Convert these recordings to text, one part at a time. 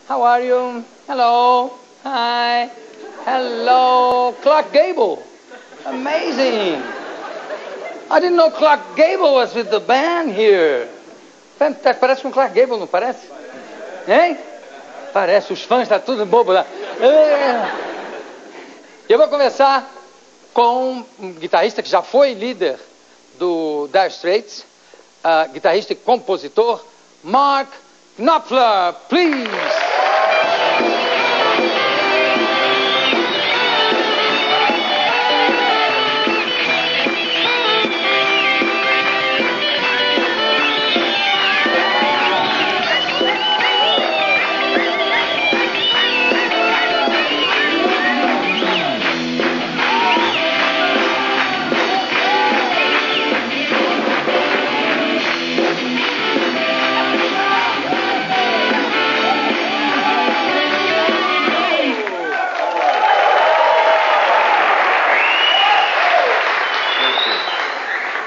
How are you? Hello. Hi. Hello. Clark Gable. Amazing. I didn't know Clark Gable was with the band here. Fantástico. Parece com Clark Gable, não parece? Hein? Parece. Os fãs estão tudo bobo lá. Eu vou começar com um guitarrista que já foi líder do Dire Straits, guitarrista e compositor, Mark Knopfler, please.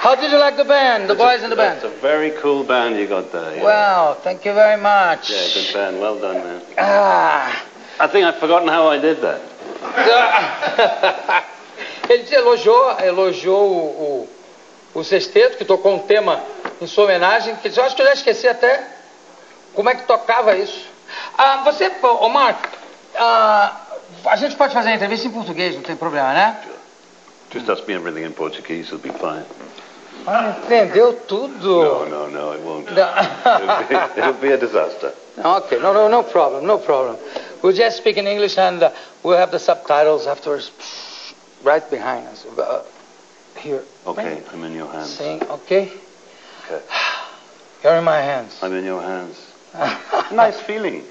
How did you like the band, the boys in the band? It's a very cool band you got there. Yeah. Wow, thank you very much. Yeah, good band. Well done, man. I think I've forgotten how I did that. Ele elogiou o sexteto, que tocou um tema em sua homenagem, que eu acho que eu já esqueci até como é que tocava isso. Você, Mark, a gente pode fazer a entrevista em português, não tem problema, né? Sure. Just ask me everything in Portuguese, it'll be fine. Entendeu tudo? No, it won't. It'll be a disaster. Okay, no problem. We'll just speak in English and we'll have the subtitles afterwards right behind us. Here. Okay, I'm in your hands. Sing, okay? Okay. You're in my hands. I'm in your hands. Nice feeling.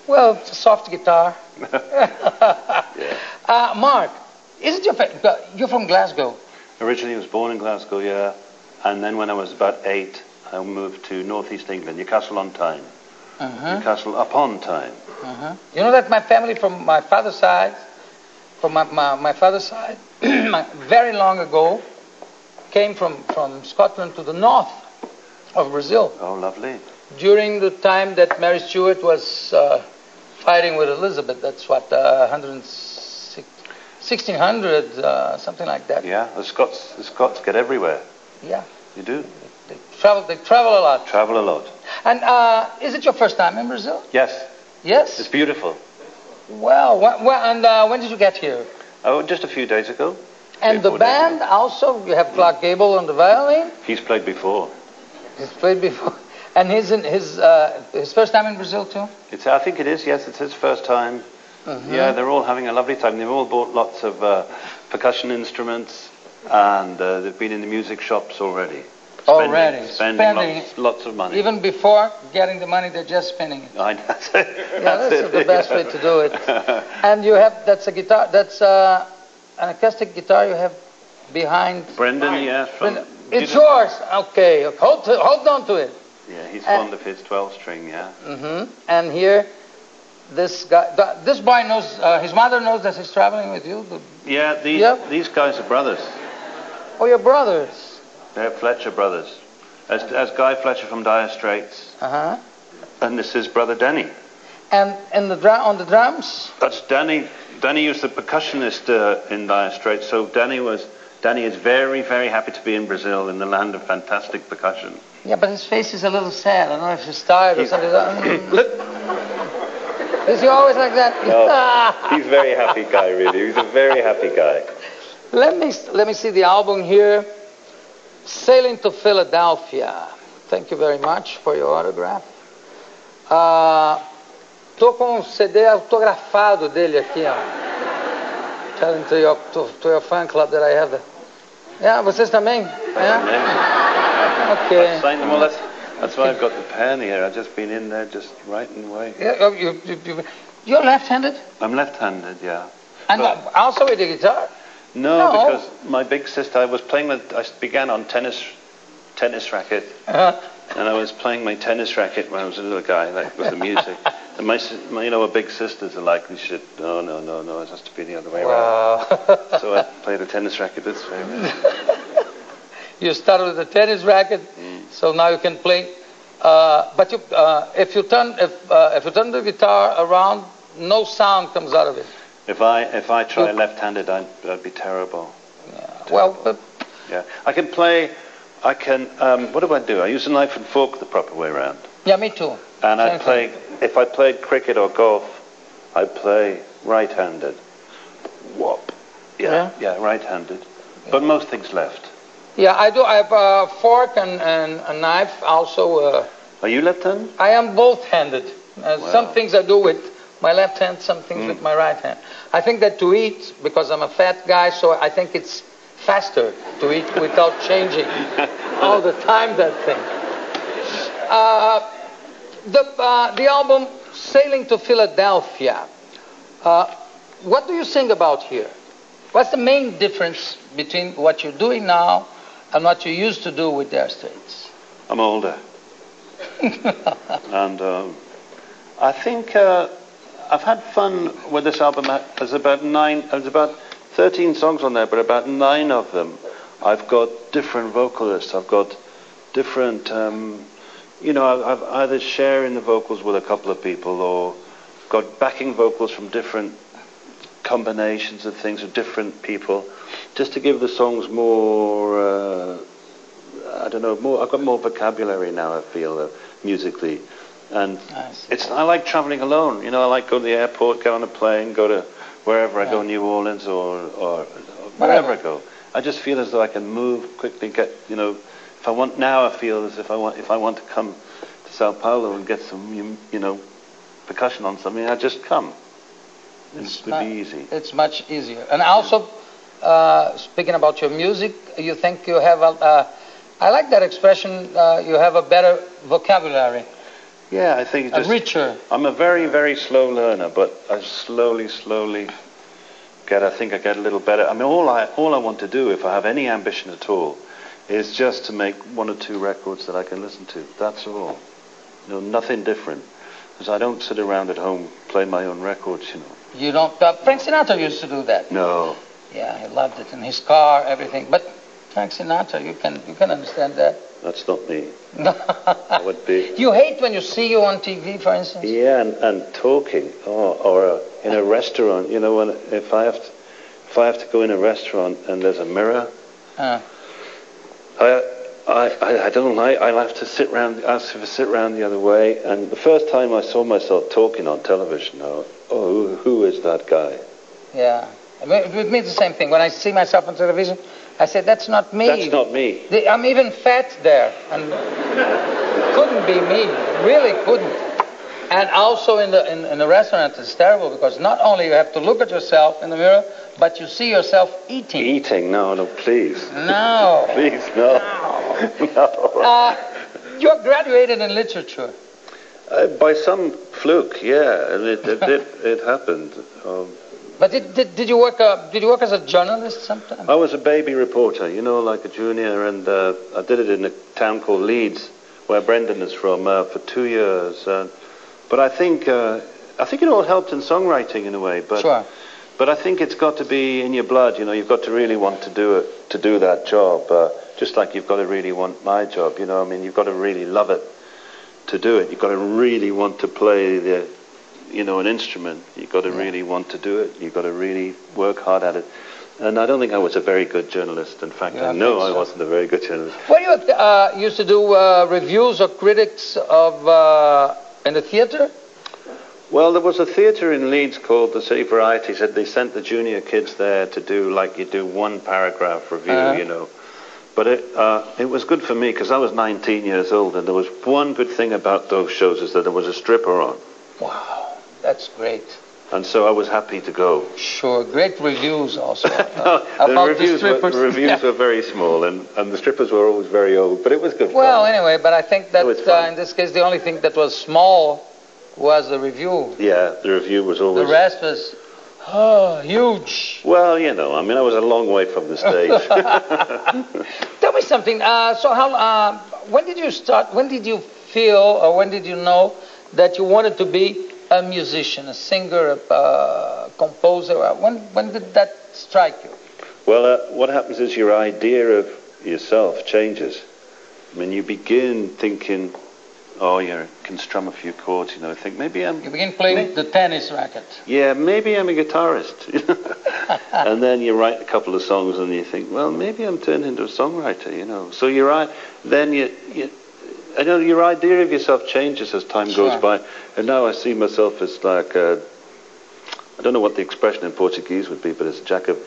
Well, it's a soft guitar. Yeah. Mark, isn't you're from Glasgow? Originally I was born in Glasgow, yeah. And then when I was about 8, I moved to northeast England, Newcastle on Tyne. Newcastle upon Tyne. You know that my family from my father's side, very long ago, came from Scotland to the north of Brazil. Oh, lovely. During the time that Mary Stuart was fighting with Elizabeth. That's what, 1600, something like that. Yeah, the Scots get everywhere. Yeah. You do? They travel a lot. Travel a lot. And is it your first time in Brazil? Yes. Yes? It's beautiful. Well, and when did you get here? Oh, just a few days ago. And the band also, you have Clark Gable on the violin? He's played before. He's played before. And his first time in Brazil too? I think it is, yes, it's his first time. Yeah, they're all having a lovely time. They've all bought lots of percussion instruments, and they've been in the music shops already. Spending lots of money. Even before getting the money, they're just spending it. I know. That's the best way to do it. And you have, that's a guitar, that's an acoustic guitar you have behind. Brendan, yeah. It's yours. Okay, hold on to it. Yeah, he's fond of his 12-string, yeah. And here, this guy, this boy knows, his mother knows that he's traveling with you? These guys are brothers. Oh, you're brothers? They're Fletcher brothers. As Guy Fletcher from Dire Straits. And this is brother Danny. And on the drums? That's Danny. Danny was the percussionist in Dire Straits, so Danny is very, very happy to be in Brazil, in the land of fantastic percussion. Yeah, but his face is a little sad. I don't know if he's tired or something. Is he always like that? No, he's a very happy guy, really. He's a very happy guy. Let me see the album here. Sailing to Philadelphia. Thank you very much for your autograph. Tô com um CD autografado dele aqui, ó. Telling to your fan club that I have. Yeah, vocês também? Yeah? Okay. I signed them all. That's why I've got the pen here. I've just been in there just writing away. Yeah, you're left-handed? I'm left-handed, yeah. And also with the guitar? No, because my big sister, I began on tennis racket, and I was playing my tennis racket when I was a little guy, like with the music. And my big sisters are like, no, it has to be the other way around. So I played a tennis racket this way. You started with a tennis racket, so now you can play But if you turn the guitar around, no sound comes out of it. If I try left-handed, I'd be terrible. Yeah. Terrible. Well, yeah, I can play. I can. What do? I use a knife and fork the proper way around. Yeah, me too. And I play. If I played cricket or golf, I play right-handed. Whop. Yeah, right-handed. Yeah. But most things left. Yeah, I do. I have a fork and a knife also. Are you left-handed? I am both-handed. Wow. Some things I do with my left hand, some things with my right hand. I think that to eat, because I'm a fat guy, so I think it's faster to eat without changing all the time that thing. The album Sailing to Philadelphia. What do you sing about here? What's the main difference between what you're doing now and what you used to do with Dire Straits? I'm older. And I think I've had fun with this album. There's about 13 songs on there, but about 9 of them I've got different vocalists. I've got different, I've either sharing the vocals with a couple of people or got backing vocals from different combinations of things with different people, just to give the songs more, I've got more vocabulary now, I feel, musically. And I like traveling alone. I like go to the airport, get on a plane, go to wherever I go, New Orleans or wherever I go. I just feel as though I can move quickly, get, if I want, now I feel as if I want to come to Sao Paulo and get some, percussion on something, I just come. It would be easy. It's much easier. And also, speaking about your music, you think you have I like that expression, you have a better vocabulary. Yeah, I think it's richer. I'm a very, very slow learner, but I slowly I think I get a little better. I mean, all I want to do, if I have any ambition at all, is just to make 1 or 2 records that I can listen to. That's all. Nothing different. Because I don't sit around at home playing my own records, You don't. Frank Sinatra used to do that. No. Yeah, he loved it in his car, everything. But Frank Sinatra, you can understand that. That's not me. That would be. You hate when you see you on TV, for instance. Yeah, and talking, or in a restaurant. If I have to go in a restaurant and there's a mirror, I don't like. I'll have to sit round the other way. And the first time I saw myself talking on television, who is that guy? Yeah, with me it's the same thing. When I see myself on television, I said, that's not me. That's not me. I'm even fat there. And it couldn't be me. Really couldn't. And also in the restaurant, it's terrible because not only you have to look at yourself in the mirror, but you see yourself eating. Eating? No, please. No. Please, no. No. You're graduated in literature. By some fluke, yeah. And it happened. But did you work as a journalist sometime? I was a baby reporter, like a junior, and I did it in a town called Leeds, where Brendan is from, for 2 years. But I think it all helped in songwriting in a way. But, sure. But I think it's got to be in your blood. You've got to really want to do it, to do that job. Just like you've got to really want my job. You've got to really love it to do it. You've got to really want to play an instrument. You've got to really want to do it. You've got to really work hard at it. And I don't think I was a very good journalist. In fact, I know I wasn't a very good journalist. Well, you used to do reviews or critics of in the theatre? Well, there was a theatre in Leeds called the City Variety. They sent the junior kids there to do, like you do, 1 paragraph review, But it was good for me because I was 19 years old, and there was one good thing about those shows is that there was a stripper on. Wow, that's great. And so I was happy to go. Sure, great reviews also. The reviews were very small, and the strippers were always very old, but it was good Well, fun. anyway, but I think that in this case the only thing that was small was the review. Yeah, the review was always... The rest was huge. Well, I was a long way from the stage. Tell me something. So when did you start, when did you feel, or when did you know that you wanted to be a musician, a singer, a composer? When did that strike you? Well, what happens is your idea of yourself changes. I mean, you begin thinking, oh, you can strum a few chords, you think maybe I'm... You begin playing with the tennis racket. Yeah, maybe I'm a guitarist. And then you write a couple of songs and you think, well, maybe I'm turned into a songwriter, So then I know your idea of yourself changes as time goes by. And now I see myself as like, I don't know what the expression in Portuguese would be, but it's jack of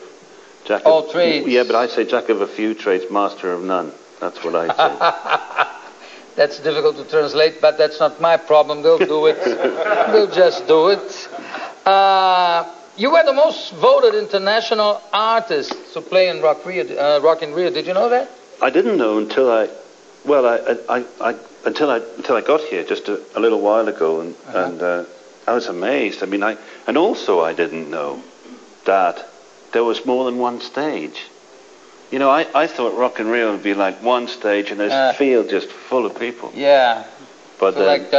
all trades. Yeah, but I say jack of a few trades, master of none. That's what I say. That's difficult to translate, but that's not my problem. We'll do it. We'll just do it. You were the most voted international artist to play in Rock in Rio. Did you know that? I didn't know until until I got here just a little while ago, and I was amazed. I mean, and also I didn't know that there was more than one stage. I thought Rock in Rio would be like one stage and this field just full of people. Yeah. But it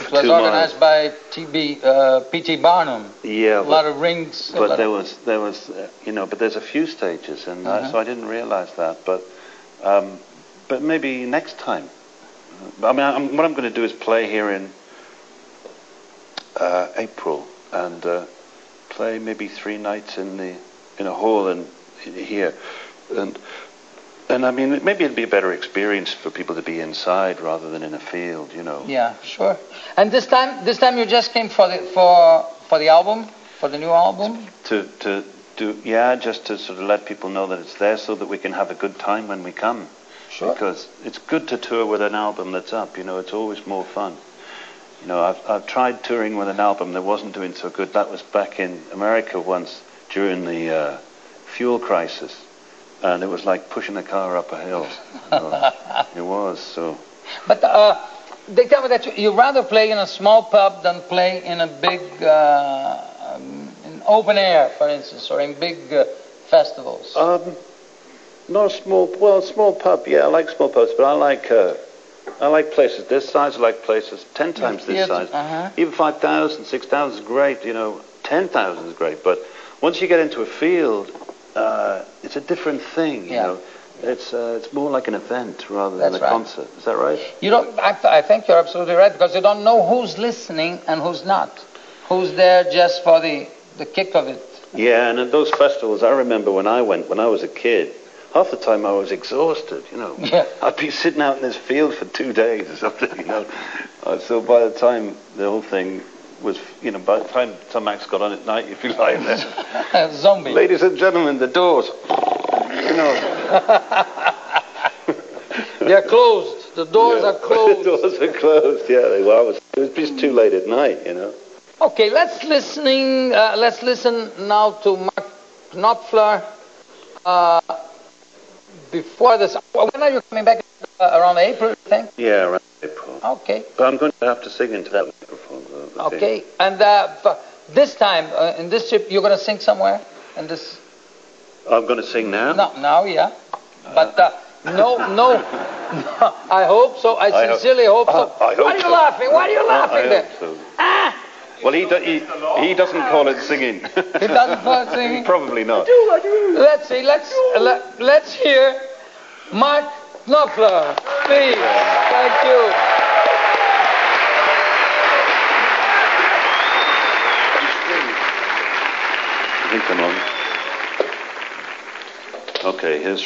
was organized by P.T. Barnum. Yeah. A lot of rings. But there was but there's a few stages, and so I didn't realize that. But maybe next time. I mean, what I'm going to do is play here in April and play maybe 3 nights in a hall and here. And I mean, maybe it'd be a better experience for people to be inside rather than in a field, Yeah, sure. And this time you just came for the album, for the new album. Just to sort of let people know that it's there, so that we can have a good time when we come. Sure. Because it's good to tour with an album that's up. It's always more fun. I've tried touring with an album that wasn't doing so good. That was back in America once during the fuel crisis. And it was like pushing a car up a hill. It was, so... But they tell me that you rather play in a small pub than play in a big, in open air, for instance, or in big festivals. Not a small pub, yeah, I like small pubs, but I like places this size, I like places 10 times this size. Even 5,000, 6,000 is great, 10,000 is great, but once you get into a field... it's a different thing, It's more like an event rather than a concert. Is that right? I think you're absolutely right, because you don't know who's listening and who's not. Who's there just for the kick of it. Yeah, and at those festivals, I remember when I went when I was a kid, half the time I was exhausted, Yeah. I'd be sitting out in this field for 2 days or something, So by the time the whole thing was, by the time Tom Max got on at night, if you like, zombie. Ladies and gentlemen, the doors. They're closed. The doors are closed. The doors are closed. Yeah, they were. It was just too late at night, Okay, let's listen now to Mark Knopfler. Before this, when are you coming back? Around April, I think. Yeah, around April. Okay. But I'm going to have to sing into that microphone. Okay, and this time, in this trip, you're going to sing somewhere? In this? I'm going to sing now? No, now, yeah. But no, I hope so. I sincerely hope so. I hope Why are you laughing? Why are you laughing there? So. Well, he doesn't call it singing. He doesn't call it singing? Probably not. I do. Let's see. Let's hear Mark Knopfler, please. Thank you. I think I'm on. Okay, here's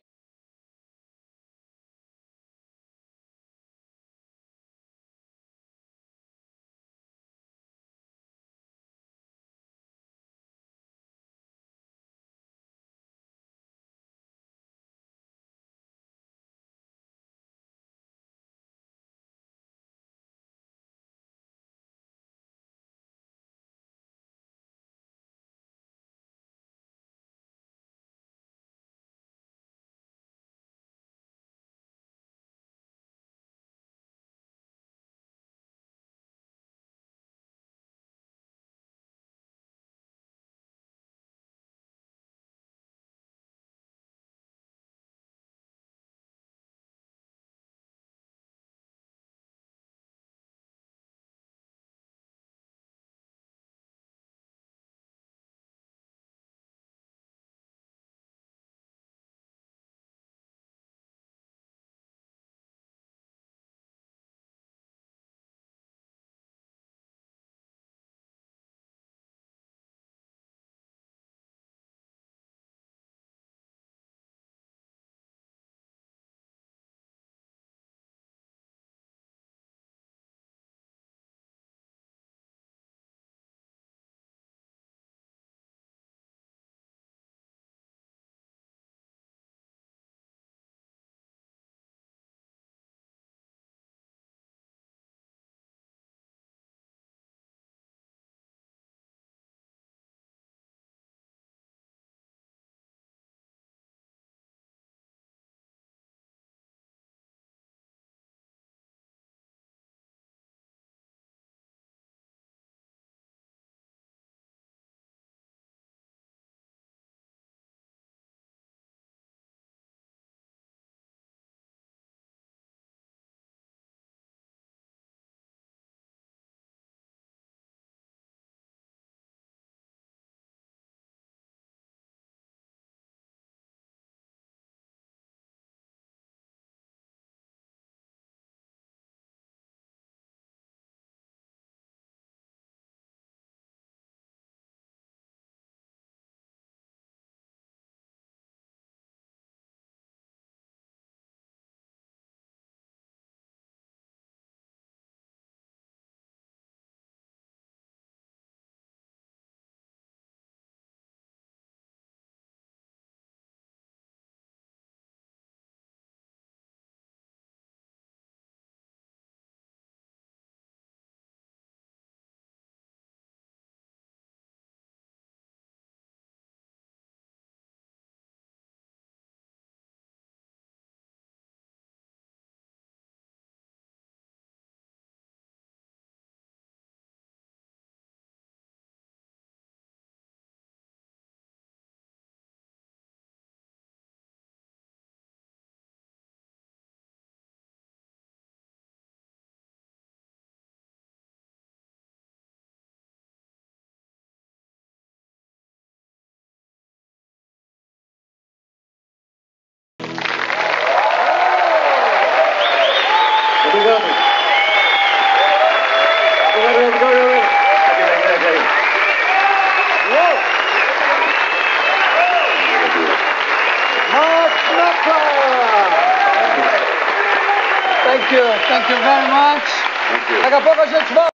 Thank you very much. Thank you. Daqui a pouco a gente volta.